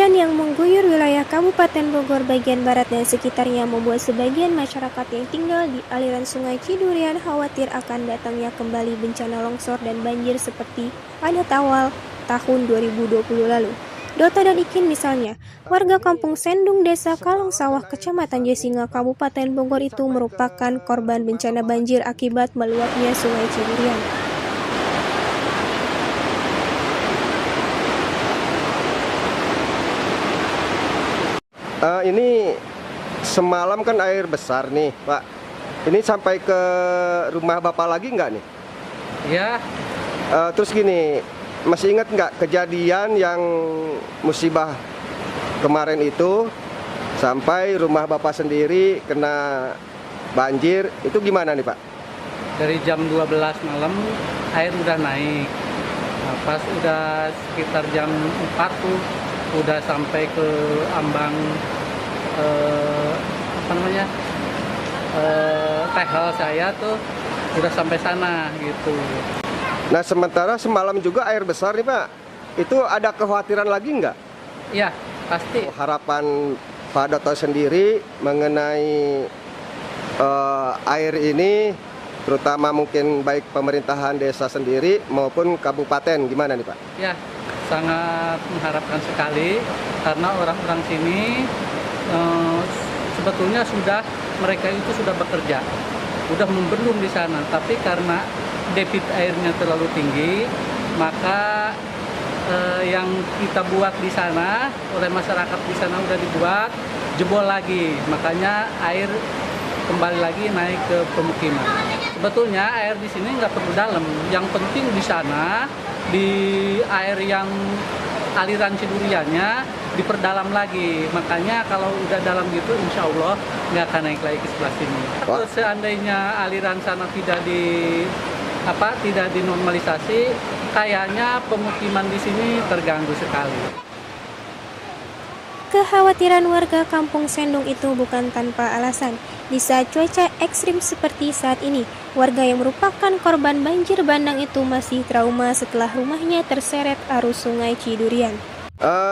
Hujan yang mengguyur wilayah Kabupaten Bogor bagian barat dan sekitarnya membuat sebagian masyarakat yang tinggal di aliran Sungai Cidurian khawatir akan datangnya kembali bencana longsor dan banjir seperti pada awal tahun 2020 lalu. Dota dan Ikin misalnya, warga kampung Sendung Desa Kalong Sawah Kecamatan Jesinga Kabupaten Bogor itu merupakan korban bencana banjir akibat meluapnya Sungai Cidurian. Ini semalam kan air besar nih, Pak. Ini sampai ke rumah Bapak lagi nggak nih? Ya. Terus gini, masih ingat nggak kejadian yang musibah kemarin itu sampai rumah Bapak sendiri kena banjir, itu gimana nih, Pak? Dari jam 12 malam air udah naik. Nah, pas udah sekitar jam 4 tuh udah sampai ke ambang tehel saya tuh udah sampai sana gitu. Nah, sementara semalam juga air besar nih, Pak. Itu ada kekhawatiran lagi nggak? Iya, pasti. Harapan Pak Doto sendiri mengenai air ini, terutama mungkin baik pemerintahan desa sendiri maupun kabupaten, gimana nih, Pak? Ya, sangat mengharapkan sekali karena orang-orang sini sebetulnya mereka itu sudah bekerja, sudah membendung di sana, tapi karena debit airnya terlalu tinggi, maka yang kita buat di sana oleh masyarakat di sana udah dibuat jebol lagi, makanya air kembali lagi naik ke pemukiman. Sebetulnya air di sini nggak perlu dalam, yang penting di sana di air yang aliran Ciduriannya diperdalam lagi, makanya kalau udah dalam gitu insya Allah nggak akan naik lagi ke sebelah sini. Kalau seandainya aliran sana tidak dinormalisasi, kayaknya pemukiman di sini terganggu sekali. Kekhawatiran warga kampung Sendung itu bukan tanpa alasan. Di saat cuaca ekstrim seperti saat ini, warga yang merupakan korban banjir bandang itu masih trauma setelah rumahnya terseret arus Sungai Cidurian.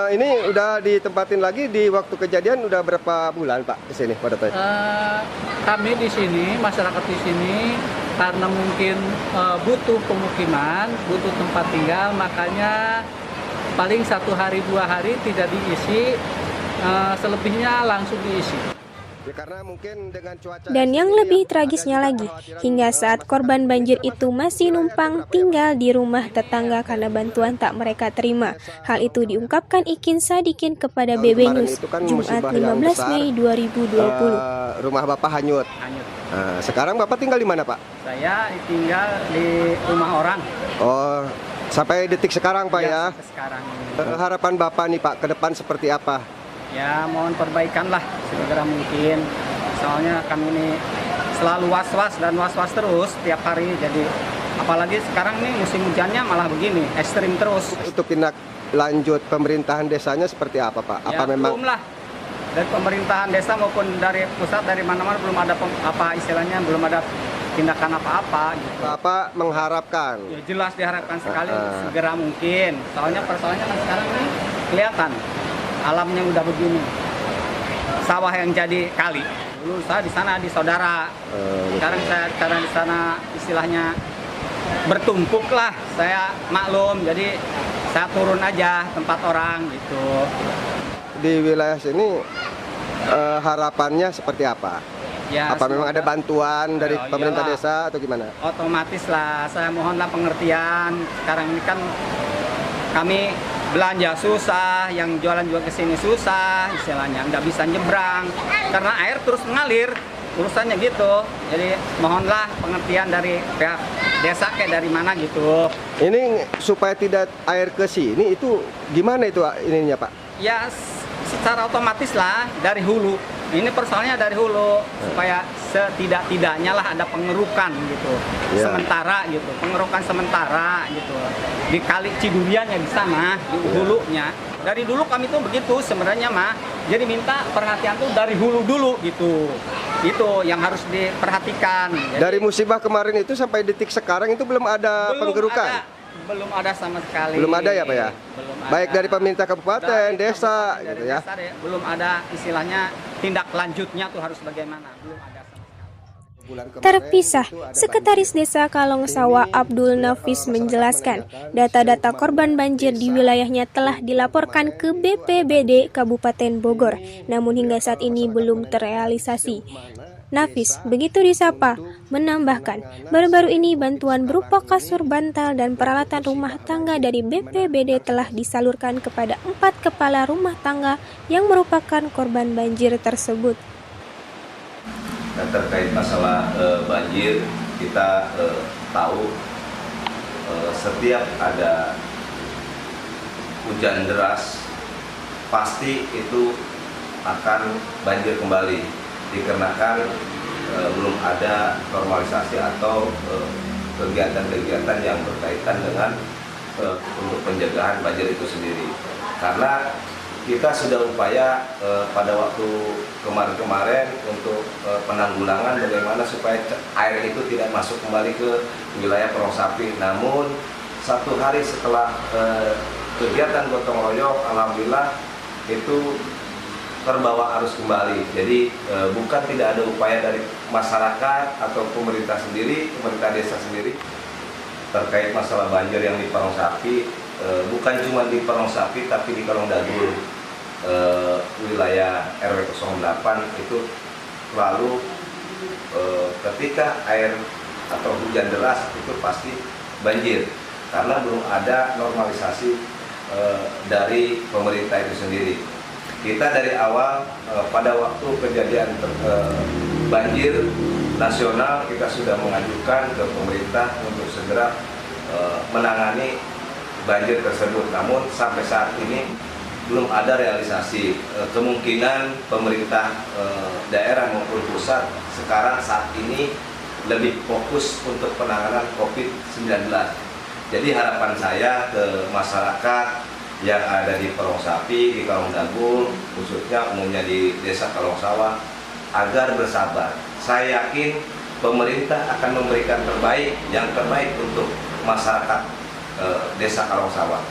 Ini udah ditempatin lagi di waktu kejadian udah berapa bulan, Pak, di sini, Pak Doto? Kami di sini, masyarakat di sini, karena mungkin butuh pemukiman, butuh tempat tinggal, makanya paling 1 hari 2 hari tidak diisi, selebihnya langsung diisi. Ya, karena mungkin dengan cuaca. Dan yang lebih tragisnya lagi, hingga saat korban banjir itu masih numpang tinggal di rumah tetangga karena bantuan tak mereka terima. Hal itu diungkapkan Ikin Sadikin kepada BB News, Jumat 15 Mei 2020. Rumah Bapak hanyut. Sekarang Bapak tinggal di mana, Pak? Saya tinggal di rumah orang. Oh, sampai detik sekarang, Pak, ya? Sekarang. Harapan Bapak nih, Pak, ke depan seperti apa? Ya, mohon perbaikan lah segera mungkin. Soalnya kami ini selalu was-was dan was-was terus tiap hari. Jadi apalagi sekarang nih musim hujannya malah begini, ekstrim terus. Untuk tindak lanjut pemerintahan desanya seperti apa, Pak? Apa ya, memang belum lah. Dari pemerintahan desa maupun dari pusat, dari mana-mana belum ada belum ada tindakan apa-apa gitu. Bapak mengharapkan? Ya, jelas diharapkan sekali segera mungkin. Soalnya persoalannya kan sekarang ini kelihatan alamnya udah begini, sawah yang jadi kali. Dulu saya di sana di saudara, sekarang saya karena di sana istilahnya bertumpuk lah. Saya maklum, jadi saya turun aja tempat orang gitu. Di wilayah sini harapannya seperti apa? Ya, apa memang ada bantuan dari pemerintah desa atau gimana? Otomatis lah, saya mohonlah pengertian. Sekarang ini kan kami belanja susah, yang jualan juga ke sini susah, istilahnya nggak bisa nyebrang karena air terus mengalir, urusannya gitu. Jadi mohonlah pengertian dari pihak desa kayak dari mana gitu. Ini supaya tidak air ke sini itu gimana itu ininya, Pak? Ya secara otomatis lah dari hulu. Ini persoalannya dari hulu supaya setidak-tidaknya lah ada pengerukan gitu, sementara gitu, pengerukan sementara gitu di kali Ciduriannya di sana di hulunya. Dari dulu kami tuh begitu sebenarnya mah, jadi minta perhatian tuh dari hulu dulu gitu. Itu yang harus diperhatikan. Jadi, dari musibah kemarin itu sampai detik sekarang itu belum ada penggerukan. Belum ada sama sekali. Belum ada ya Pak ya? Belum ada. Baik dari pemerintah kabupaten, Dari desa kabupaten, gitu dari ya. desa, belum ada istilahnya tindak lanjutnya tuh harus bagaimana. Belum ada sama sekali. Terpisah, Sekretaris Desa Kalongsawa Abdul Nafis menjelaskan, data-data korban banjir di wilayahnya telah dilaporkan ke BPBD Kabupaten Bogor, namun hingga saat ini belum terrealisasi. Nafis, begitu disapa, menambahkan, baru-baru ini bantuan berupa kasur, bantal, dan peralatan rumah tangga dari BPBD telah disalurkan kepada 4 kepala rumah tangga yang merupakan korban banjir tersebut. Dan terkait masalah banjir, kita tahu setiap ada hujan deras pasti itu akan banjir kembali dikarenakan belum ada normalisasi atau kegiatan-kegiatan yang berkaitan dengan untuk penjagaan banjir itu sendiri. Karena kita sudah upaya pada waktu kemarin-kemarin untuk penanggulangan bagaimana supaya air itu tidak masuk kembali ke wilayah Perong Sapi. Namun 1 hari setelah kegiatan gotong royong, alhamdulillah itu terbawa arus kembali. Jadi bukan tidak ada upaya dari masyarakat atau pemerintah sendiri, pemerintah desa sendiri terkait masalah banjir yang di Perong Sapi, bukan cuma di Perong Sapi tapi di Kalong Dagul, wilayah RW 08 itu lalu ketika air atau hujan deras itu pasti banjir karena belum ada normalisasi dari pemerintah itu sendiri. Kita dari awal pada waktu kejadian banjir nasional kita sudah mengajukan ke pemerintah untuk segera menangani banjir tersebut. Namun sampai saat ini belum ada realisasi. Kemungkinan pemerintah daerah maupun pusat sekarang saat ini lebih fokus untuk penanganan COVID-19. Jadi harapan saya ke masyarakat yang ada di Perong Sapi, di Kalong Dagul, khususnya umumnya di Desa Kalongsawa, agar bersabar. Saya yakin pemerintah akan memberikan yang terbaik untuk masyarakat Desa Kalongsawa.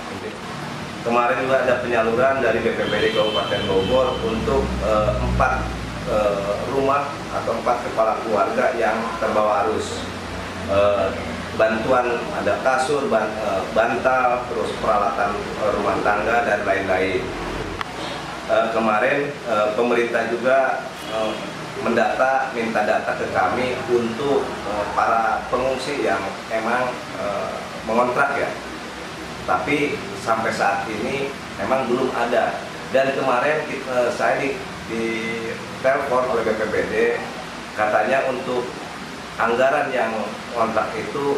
Kemarin juga ada penyaluran dari BPBD Kabupaten Bogor untuk 4 rumah atau 4 kepala keluarga yang terbawa arus. Bantuan ada kasur, bantal, terus peralatan rumah tangga dan lain-lain. Kemarin pemerintah juga minta data ke kami untuk para pengungsi yang emang mengontrak ya. Tapi sampai saat ini memang belum ada. Dan kemarin saya ditelepon oleh BPBD, katanya untuk anggaran yang kontrak itu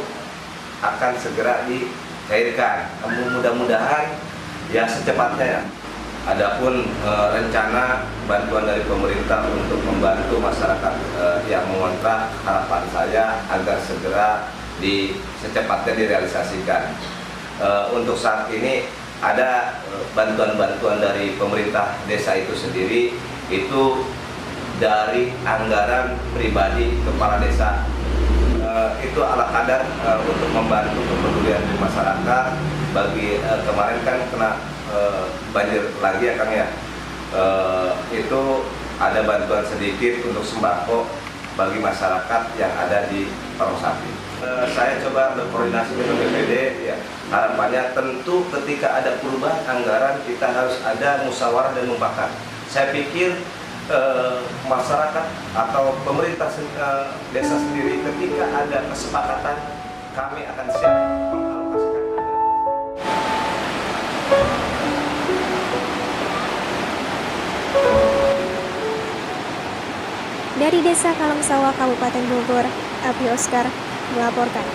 akan segera dicairkan. Mudah-mudahan ya secepatnya ya. Adapun rencana bantuan dari pemerintah untuk membantu masyarakat yang mengontrak, harapan saya agar segera secepatnya direalisasikan. Untuk saat ini ada bantuan-bantuan dari pemerintah desa itu sendiri, itu dari anggaran pribadi kepala desa, itu ala kadar untuk membantu kepedulian di masyarakat. Bagi kemarin kan kena banjir lagi ya Kang ya, itu ada bantuan sedikit untuk sembako bagi masyarakat yang ada di Perong Sapi. Saya coba berkoordinasi dengan BPD ya. Harapannya tentu ketika ada perubahan anggaran kita harus ada musyawarah dan mufakat. Saya pikir masyarakat atau pemerintah desa sendiri ketika ada kesepakatan kami akan siap mengalokasikan. Dari Desa Kalongsawa, Kabupaten Bogor, Api Oscar melaporkan.